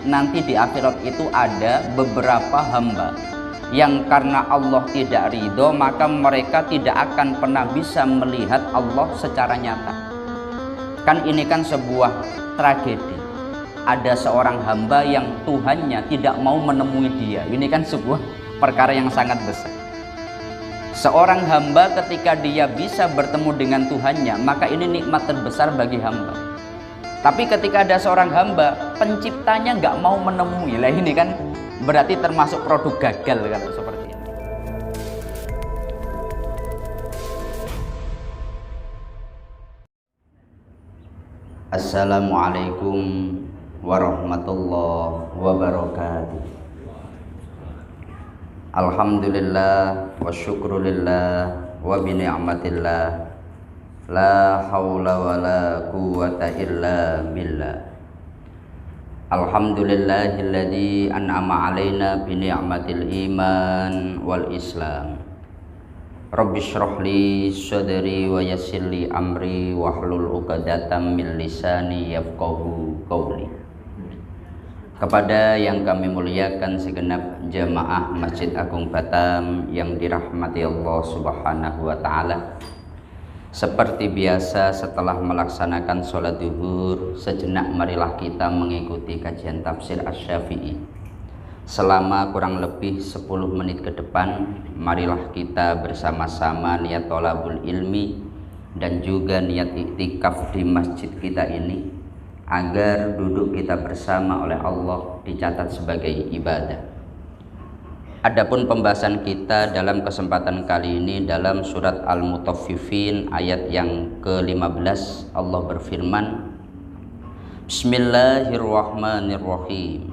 nanti di akhirat itu ada beberapa hamba yang karena Allah tidak ridho, maka mereka tidak akan pernah bisa melihat Allah secara nyata. Kan ini kan sebuah tragedi. Ada seorang hamba yang Tuhannya tidak mau menemui dia. Ini kan sebuah perkara yang sangat besar. Seorang hamba ketika dia bisa bertemu dengan Tuhannya, maka ini nikmat terbesar bagi hamba. Tapi ketika ada seorang hamba, penciptanya nggak mau menemui, lah ini kan berarti termasuk produk gagal kalau seperti ini. Assalamualaikum warahmatullahi wabarakatuh. Alhamdulillah wa syukrulillah wa bini'matillah, la hawla wa la quwwata illa billah. Alhamdulillahilladzi an'ama alaina bini'matil iman wal islam. Rabbi shrah li sadri wa yassir li amri wahlul 'uqdatam min lisani yafqahu qawli. Kepada yang kami muliakan segenap jamaah Masjid Agung Batam yang dirahmati Allah Subhanahu wa taala. Seperti biasa, setelah melaksanakan sholat zuhur, sejenak marilah kita mengikuti kajian tafsir Asy-Syafi'i. Selama kurang lebih 10 menit ke depan, marilah kita bersama-sama niat thalabul ilmi dan juga niat iktikaf di masjid kita ini, agar duduk kita bersama oleh Allah dicatat sebagai ibadah. Adapun pembahasan kita dalam kesempatan kali ini dalam surat Al-Mutaffifin ayat yang ke-15, Allah berfirman, Bismillahirrahmanirrahim.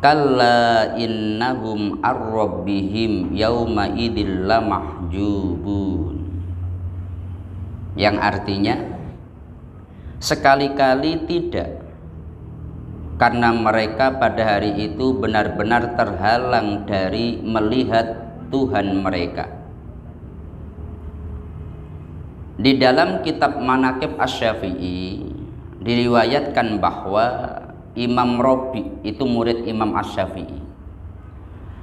Kalla innahum ar-rabbihim yawma idil lamahjubun. Yang artinya, sekali-kali tidak, karena mereka pada hari itu benar-benar terhalang dari melihat Tuhan mereka. Di dalam kitab Manaqib Asy-Syafi'i diriwayatkan bahwa Imam Rabi itu murid Imam Asy-Syafi'i.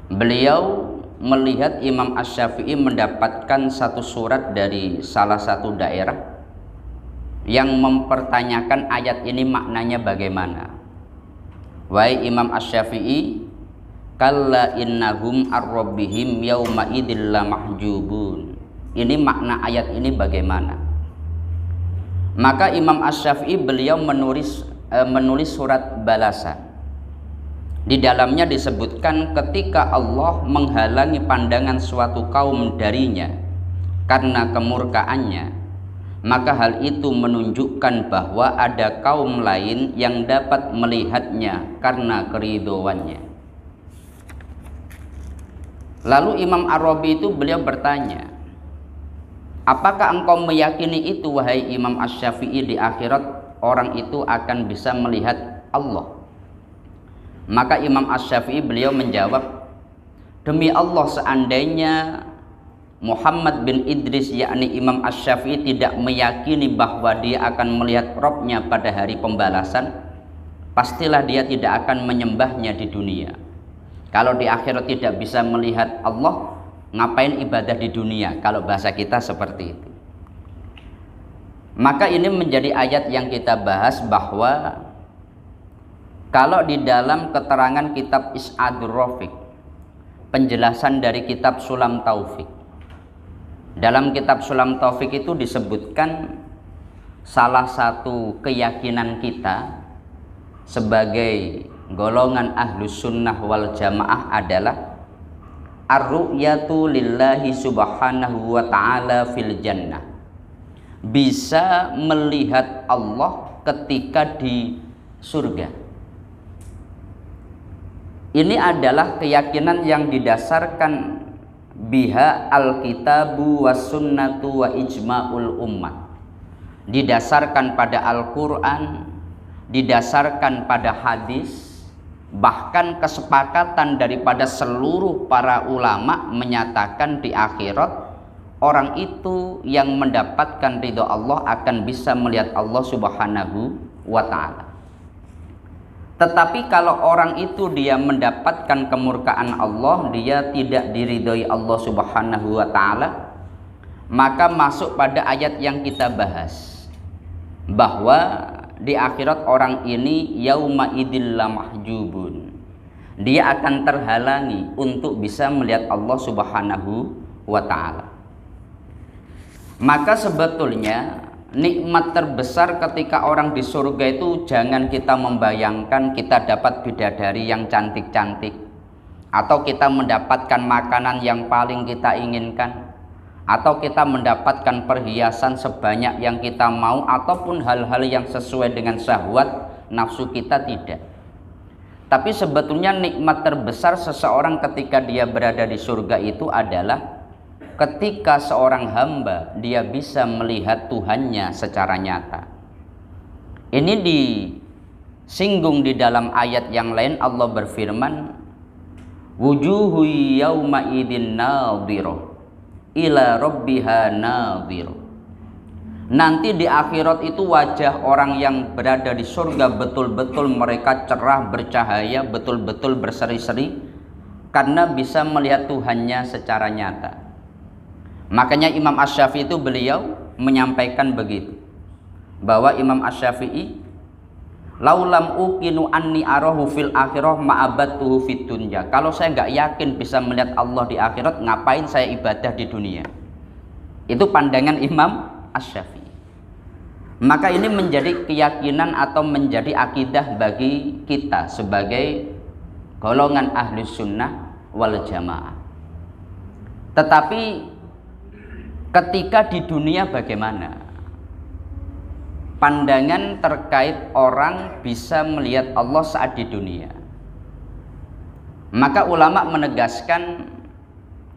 Beliau melihat Imam Asy-Syafi'i mendapatkan satu surat dari salah satu daerah yang mempertanyakan ayat ini maknanya bagaimana. Wahai Imam Asy-Syafi'i, kalla innahum ar-rabbihim yauma idil lamahjubun. Ini makna ayat ini bagaimana? Maka Imam Asy-Syafi'i beliau menulis surat balasan. Di dalamnya disebutkan ketika Allah menghalangi pandangan suatu kaum darinya karena kemurkaannya, maka hal itu menunjukkan bahwa ada kaum lain yang dapat melihatnya karena keridhoannya. Lalu Imam Ar-Rabi itu beliau bertanya, apakah engkau meyakini itu wahai Imam Asy-Syafi'i, di akhirat orang itu akan bisa melihat Allah? Maka Imam Asy-Syafi'i beliau menjawab, demi Allah, seandainya Muhammad bin Idris yakni Imam Asy-Syafi'i tidak meyakini bahwa dia akan melihat Rabb-nya pada hari pembalasan, pastilah dia tidak akan menyembahnya di dunia. Kalau di akhirat tidak bisa melihat Allah, ngapain ibadah di dunia? Kalau bahasa kita seperti itu. Maka ini menjadi ayat yang kita bahas, bahwa kalau di dalam keterangan kitab Is'adur Rafiq, penjelasan dari kitab Sulam Taufik, dalam kitab Sulam Taufik itu disebutkan salah satu keyakinan kita sebagai golongan Ahlus Sunnah wal Jamaah adalah ar-ru'yatu lillahi subhanahu wa ta'ala fil jannah. Bisa melihat Allah ketika di surga. Ini adalah keyakinan yang didasarkan biha al-kitabu was sunnatu wa ijma'ul ummah. Didasarkan pada Al-Quran, didasarkan pada hadis, bahkan kesepakatan daripada seluruh para ulama menyatakan di akhirat orang itu yang mendapatkan ridho Allah akan bisa melihat Allah Subhanahu wa ta'ala. Tetapi kalau orang itu dia mendapatkan kemurkaan Allah, dia tidak diridhoi Allah Subhanahu wa taala, maka masuk pada ayat yang kita bahas, bahwa di akhirat orang ini yauma idzil lamahjubun, dia akan terhalangi untuk bisa melihat Allah Subhanahu wa taala. Maka sebetulnya nikmat terbesar ketika orang di surga itu jangan kita membayangkan kita dapat bidadari yang cantik-cantik, atau kita mendapatkan makanan yang paling kita inginkan, atau kita mendapatkan perhiasan sebanyak yang kita mau, ataupun hal-hal yang sesuai dengan syahwat nafsu kita, tidak. Tapi sebetulnya nikmat terbesar seseorang ketika dia berada di surga itu adalah ketika seorang hamba dia bisa melihat Tuhannya secara nyata. Ini disinggung di dalam ayat yang lain. Allah berfirman, wujuhu yauma idzin nadhirah ila rabbiha nadhirah. Nanti di akhirat itu wajah orang yang berada di surga betul-betul mereka cerah, bercahaya, betul-betul berseri-seri karena bisa melihat Tuhannya secara nyata. Makanya Imam Asy-Syafi'i itu beliau menyampaikan begitu, bahwa Imam Asy-Syafi'i, laulam ukinu anni arahu fil akhirah ma'abattuhu fid dunya. Kalau saya nggak yakin bisa melihat Allah di akhirat, ngapain saya ibadah di dunia? Itu pandangan Imam Asy-Syafi'i. Maka ini menjadi keyakinan atau menjadi akidah bagi kita sebagai golongan ahli sunnah wal jamaah. Tetapi ketika di dunia bagaimana pandangan terkait orang bisa melihat Allah saat di dunia? Maka ulama menegaskan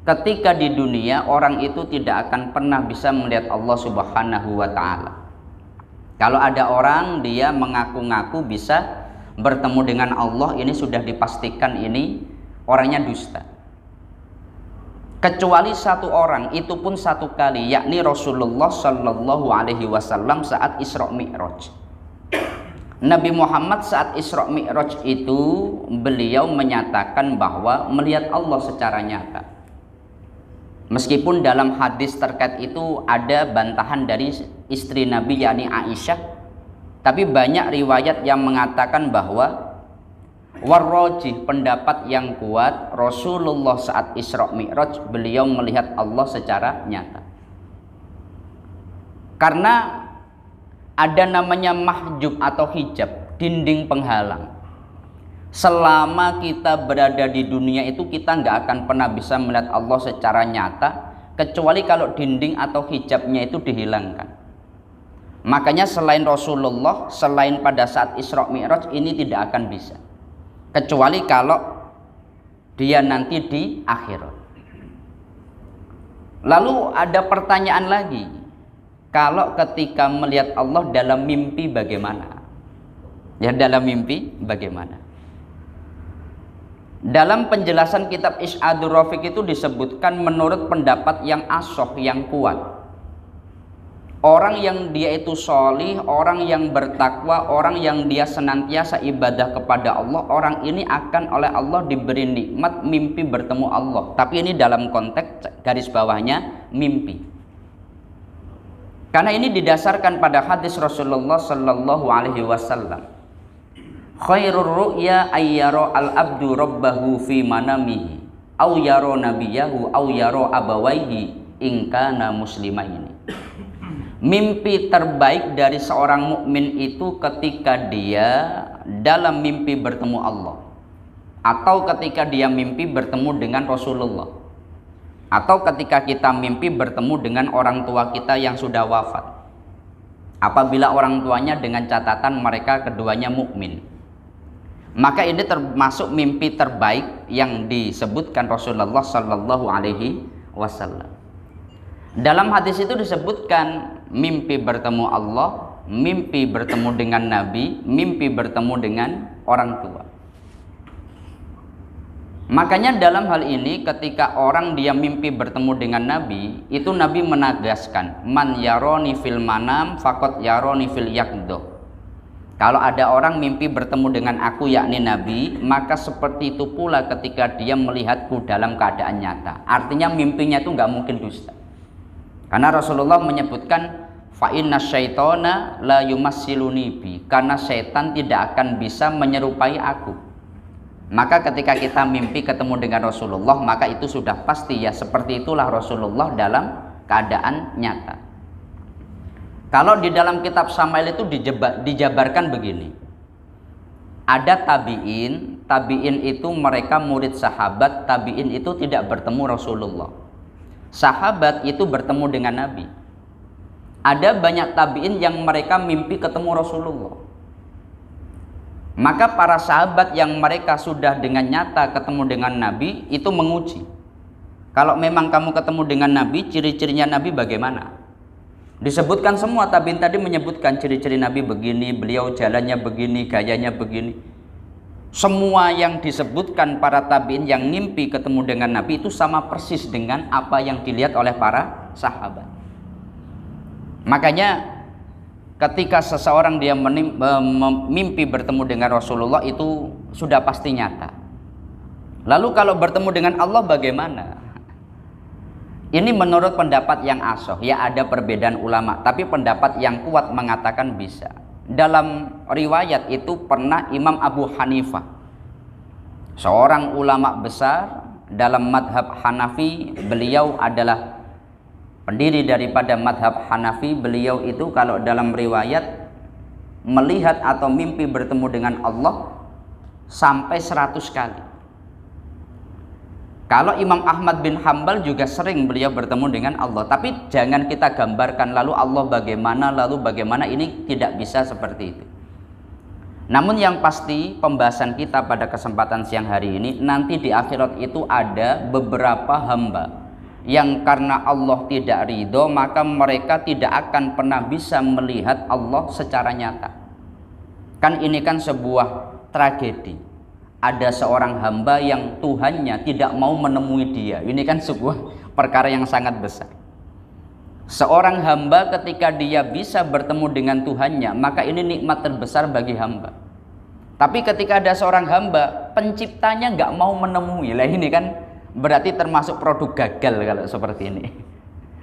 ketika di dunia orang itu tidak akan pernah bisa melihat Allah Subhanahu wa taala. Kalau ada orang dia mengaku-ngaku bisa bertemu dengan Allah, ini sudah dipastikan ini orangnya dusta. Kecuali satu orang, itu pun satu kali, yakni Rasulullah Shallallahu Alaihi Wasallam saat Isra Mi'raj. Nabi Muhammad saat Isra Mi'raj itu beliau menyatakan bahwa melihat Allah secara nyata. Meskipun dalam hadis terkait itu ada bantahan dari istri Nabi yakni Aisyah, tapi banyak riwayat yang mengatakan bahwa warrajih, pendapat yang kuat, Rasulullah saat Isra Mi'raj beliau melihat Allah secara nyata. Karena ada namanya mahjub atau hijab, dinding penghalang. Selama kita berada di dunia itu kita nggak akan pernah bisa melihat Allah secara nyata, kecuali kalau dinding atau hijabnya itu dihilangkan. Makanya selain Rasulullah, selain pada saat Isra Mi'raj ini tidak akan bisa, kecuali kalau dia nanti di akhirat. Lalu ada pertanyaan lagi, kalau ketika melihat Allah dalam mimpi bagaimana? Ya, dalam mimpi bagaimana? Dalam penjelasan kitab Isy'adur Rafiq itu disebutkan menurut pendapat yang ashah, yang kuat, orang yang dia itu sholih, orang yang bertakwa, orang yang dia senantiasa ibadah kepada Allah, orang ini akan oleh Allah diberi nikmat mimpi bertemu Allah. Tapi ini dalam konteks garis bawahnya mimpi. Karena ini didasarkan pada hadis Rasulullah Sallallahu Alaihi Wasallam. Khairur ru'ya ayyara al-abdu rabbahu fi manamihi aw yara nabiyahu aw yara abawaihi in kana muslimaini. Mimpi terbaik dari seorang mukmin itu ketika dia dalam mimpi bertemu Allah, atau ketika dia mimpi bertemu dengan Rasulullah, atau ketika kita mimpi bertemu dengan orang tua kita yang sudah wafat, apabila orang tuanya dengan catatan mereka keduanya mukmin. Maka ini termasuk mimpi terbaik yang disebutkan Rasulullah Sallallahu Alaihi Wasallam. Dalam hadis itu disebutkan mimpi bertemu Allah, mimpi bertemu dengan Nabi, mimpi bertemu dengan orang tua. Makanya dalam hal ini ketika orang dia mimpi bertemu dengan Nabi, itu Nabi menegaskan, man yaroni fil manam faqad yaroni fil yaqdah. Kalau ada orang mimpi bertemu dengan aku yakni Nabi, maka seperti itu pula ketika dia melihatku dalam keadaan nyata. Artinya mimpinya itu nggak mungkin dusta. Karena Rasulullah menyebutkan fa inna syaitana la yumassiluni bi, karena setan tidak akan bisa menyerupai aku. Maka ketika kita mimpi ketemu dengan Rasulullah, maka itu sudah pasti ya seperti itulah Rasulullah dalam keadaan nyata. Kalau di dalam kitab Syama'il itu dijabarkan begini. Ada tabi'in, tabi'in itu mereka murid sahabat, tabi'in itu tidak bertemu Rasulullah. Sahabat itu bertemu dengan Nabi. Ada banyak tabi'in yang mereka mimpi ketemu Rasulullah. Maka para sahabat yang mereka sudah dengan nyata ketemu dengan Nabi itu menguji. Kalau memang kamu ketemu dengan Nabi, ciri-cirinya Nabi bagaimana? Disebutkan semua, tabi'in tadi menyebutkan ciri-ciri Nabi begini, beliau jalannya begini, gayanya begini. Semua yang disebutkan para tabi'in yang mimpi ketemu dengan Nabi itu sama persis dengan apa yang dilihat oleh para sahabat. Makanya ketika seseorang dia mimpi bertemu dengan Rasulullah itu sudah pasti nyata. Lalu kalau bertemu dengan Allah bagaimana? Ini menurut pendapat yang asoh, ya ada perbedaan ulama, tapi pendapat yang kuat mengatakan bisa. Dalam riwayat itu pernah Imam Abu Hanifah, seorang ulama besar dalam madhab Hanafi, beliau adalah pendiri daripada madhab Hanafi. Beliau itu kalau dalam riwayat melihat atau mimpi bertemu dengan Allah sampai 100 kali. Kalau Imam Ahmad bin Hambal juga sering beliau bertemu dengan Allah. Tapi jangan kita gambarkan lalu Allah bagaimana, ini tidak bisa seperti itu. Namun yang pasti pembahasan kita pada kesempatan siang hari ini, nanti di akhirat itu ada beberapa hamba yang karena Allah tidak ridho, maka mereka tidak akan pernah bisa melihat Allah secara nyata. Kan ini kan sebuah tragedi. Ada seorang hamba yang Tuhannya tidak mau menemui dia. Ini kan sebuah perkara yang sangat besar. Seorang hamba ketika dia bisa bertemu dengan Tuhannya, maka ini nikmat terbesar bagi hamba. Tapi ketika ada seorang hamba, penciptanya nggak mau menemui, lah ini kan berarti termasuk produk gagal kalau seperti ini.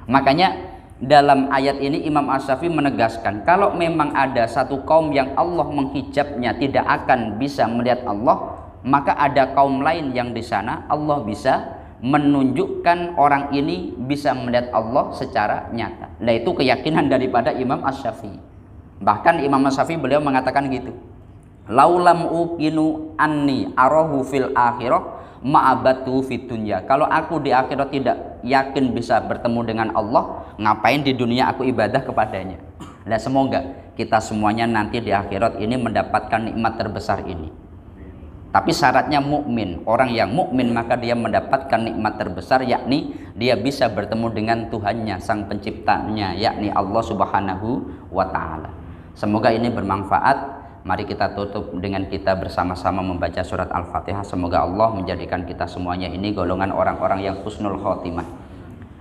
Makanya dalam ayat ini Imam Asy-Syafi'i menegaskan, kalau memang ada satu kaum yang Allah menghijabnya tidak akan bisa melihat Allah, maka ada kaum lain yang di sana Allah bisa menunjukkan orang ini bisa melihat Allah secara nyata. Nah itu keyakinan daripada Imam Asy-Syafi'i. Bahkan Imam Asy-Syafi'i beliau mengatakan gitu, laulam uqinu anni arahu fil akhirah ma'abatu fid dunya. Kalau aku di akhirat tidak yakin bisa bertemu dengan Allah, ngapain di dunia aku ibadah kepadanya. Nah semoga kita semuanya nanti di akhirat ini mendapatkan nikmat terbesar ini. Tapi syaratnya mukmin. Orang yang mukmin maka dia mendapatkan nikmat terbesar, yakni dia bisa bertemu dengan Tuhannya, sang penciptanya, yakni Allah Subhanahu wa taala. Semoga ini bermanfaat. Mari kita tutup dengan kita bersama-sama membaca surat Al-Fatihah. Semoga Allah menjadikan kita semuanya ini golongan orang-orang yang husnul khotimah.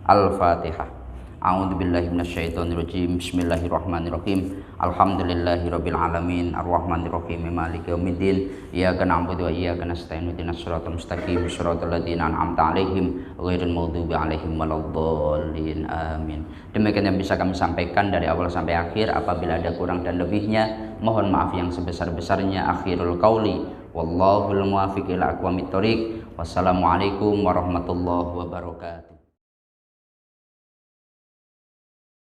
Al-Fatihah. A'udzubillahi minasyaitonirrajim. Bismillahirrahmanirrahim. Alhamdulillahirabbil alamin, arrahmanirrahim, maliki yaumiddin. Iyyaka na'budu wa iyyaka nasta'in. Ihdinas siratal mustaqim, siratal ladzina an'amta 'alaihim ghairil maghdubi 'alaihim waladdallin. Amin. Demikian yang bisa kami sampaikan dari awal sampai akhir. Apabila ada kurang dan lebihnya, mohon maaf yang sebesar-besarnya. Akhirul qauli wallahul muwaffiq ila aqwamit thoriq. Wassalamualaikum warahmatullahi wabarakatuh.